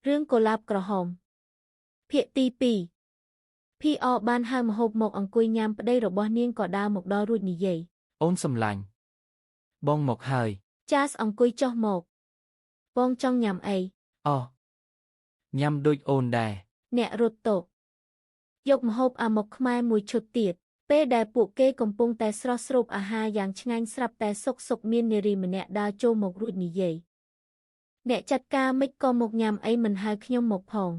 រឿងកុលាបក្រហមភាគទី2พี่អបានហៅម្ហូបមកអង្គុយញ៉ាំប្តីរបស់នាងក៏ដើរមកដល់រួចនិយាយអូនសម្លាញ់បងមកហើយ ចាសអង្គុយចុះមកបងចង់ញ៉ាំអីអូញ៉ាំដូចអូនដែរអ្នករត់តុយកម្ហូបអាម៉ុកខ្មែរមួយឈុតទៀតពេលដែលពួកគេកំពុងតែស្រស់ស្រូបអាហារយ៉ាងឆ្ងាញ់ស្រាប់តែសុកមាននារីម្នាក់ដើរចូលមករួចនិយាយអ្នកចាត់ការមិនក៏មកញ៉ាំអីមិនហៅខ្ញុំមកផង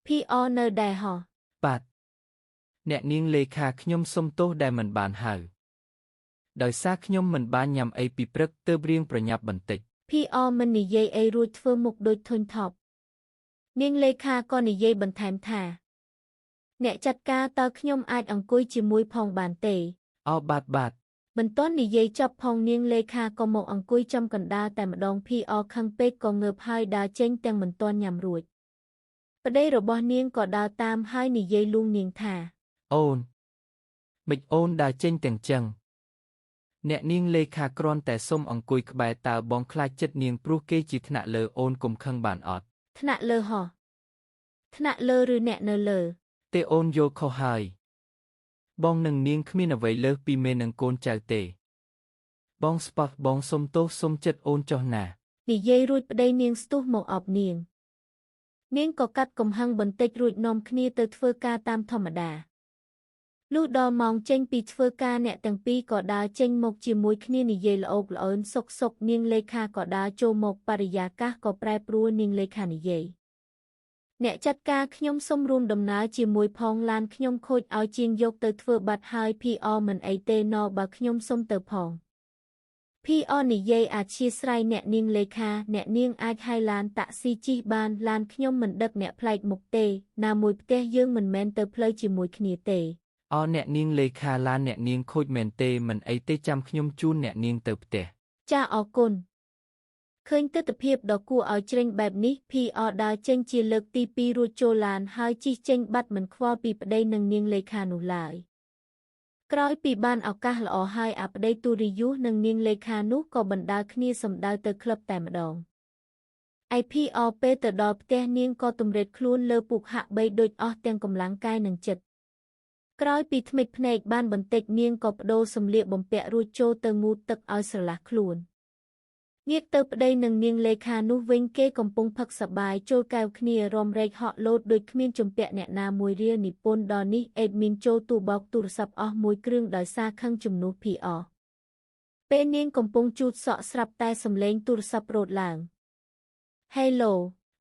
พี่នៅដែរហ៎បាទអ្នកនាងលេខាខ្ញុំសុំទោសដែលមិនបានហៅដោយសារខ្ញុំមិនបានញ៉ាំអីពីព្រឹកទើបរៀងប្រញាប់បន្តិចพี่មិននិយាយអីរួចធ្វើមុខដូចធុញថប់នាងលេខាក៏និយាយបន្ថែមថាអ្នកចាត់ការតើខ្ញុំអាចអង្គុយជាមួយផងបានទេបាទមិនទាន់និយាយចប់ផងនាងលេខាក៏មកអង្គុយចំកណ្ដាលតែម្ដងพี่ខឹងពេកក៏ងើបហើយដើរចេញទាំងមិនទាន់ញ៉ាំរួចប្តីរបស់នាងក៏ដើរតាមហើយនិយាយលួងនាងថាអូនមិនអូនដើរចេញទាំងចឹងអ្នកនាងលេខាគ្រាន់តែសុំអង្គុយក្បែរតើបងខ្លាចចិត្តនាងព្រោះគេជាថ្នាក់លើអូនកុំខឹងបានអត់ថ្នាក់លើហ៎ថ្នាក់លើឬអ្នកនៅលើទេអូនយល់ខុសហើយបងនឹងនាងគ្មានអ្វីលើសពីមេនឹងកូនចៅទេបងស្ពះបងសុំទោសសុំចិត្តអូនចុះណានិយាយរួចប្តីនាងស្ទុះមកអបនាងក៏កាត់កំហឹងបន្តិចរួចនាំគ្នាទៅធ្វើការតាមធម្មតាលុះដល់ម៉ោងចេញពីធ្វើការអ្នកទាំងពីរក៏ដើរចេញមកជាមួយគ្នានិយាយល្អោកល្អើនសុកនាងលេខាក៏ដើរចូលមកបរិយាកាសក៏ប្រែប្រួលនាងលេខានិយាយអ្នកចាត់ការខ្ញុំសូមរួមដំណើរជាមួយផងឡានខ្ញុំខូចឲ្យជាងយកទៅធ្វើបាត់ហើយพี่មិនអីទេណបើខ្ញុំសូមទៅផងพี่និយាយអធិស្ឋានអ្នកនាងលេខាអ្នកនាងអាចហៅឡានតាក់ស៊ីជិះបានឡានខ្ញុំមិនដឹកអ្នកប្លែកមុខទេណាមួយផ្ទះយើងមិនមែនទៅផ្លូវជាមួយគ្នាទេអ្នកនាងលេខាឡានអ្នកនាងខូចមែនទេមិនអីទេចាំខ្ញុំជូនអ្នកនាងទៅផ្ទះចាអរគុណឃើញទស្សនភាពដ៏គួរឲ្យជ្រេញបែបនេះพี่ដើរចេញជាលើកទី2រួចចូលឡានហើយជិះចេញបាត់មិនខ្វល់ពីប្តីនិងនាងលេខានោះឡើយក្រោយពីបានឱកាសល្អហើយអាប្តីទូរីយុសនិងនាងលេខានោះក៏បណ្ដាលគ្នាសម្ដៅទៅក្លឹបតែម្ដងឯพี่ពេលទៅដល់ផ្ទះនាងក៏ទម្រេតខ្លួនលើពុកហាក់បីដូចអស់ទាំងកម្លាំងកាយនិងចិត្តក្រោយពីធ្មេចភ្នែកបានបន្តិចនាងក៏បដូរសម្លៀកបំពាក់រួចចូលទៅងូតទឹកឲ្យស្រឡះខ្លួនងាកទៅប្តីនិងនាងលេខានោះវិញគេកំពុងផឹកសប្បាយចូលកែវគ្នារំរែកហក់លោតដូចគ្មានជំពាក់អ្នកណាមួយរៀលនិពន្ធដល់នេះអេដមីនចូលទូបោកទូរស័ព្ទអស់មួយគ្រឿងដោយសារខឹងជំនួសพี่ពេលនាងកំពុងជូតសក់ស្រាប់តែសំឡេងទូរស័ព្ទរោទឡើងហេឡូ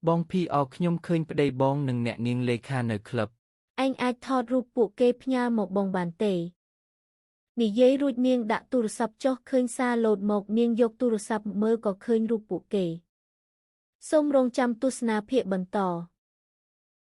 បងพี่ខ្ញុំឃើញប្តីបងនិងអ្នកនាងលេខានៅក្លឹបឯងអាចថតរូបពួកគេផ្ញើមកបងបានទេនិយាយរួចនាងដាក់ទូរស័ព្ទចុះឃើញសារលោតមកនាងយកទូរស័ព្ទមើលក៏ឃើញរូបពួកគេសូមរងចាំទស្សនាភាគបន្ត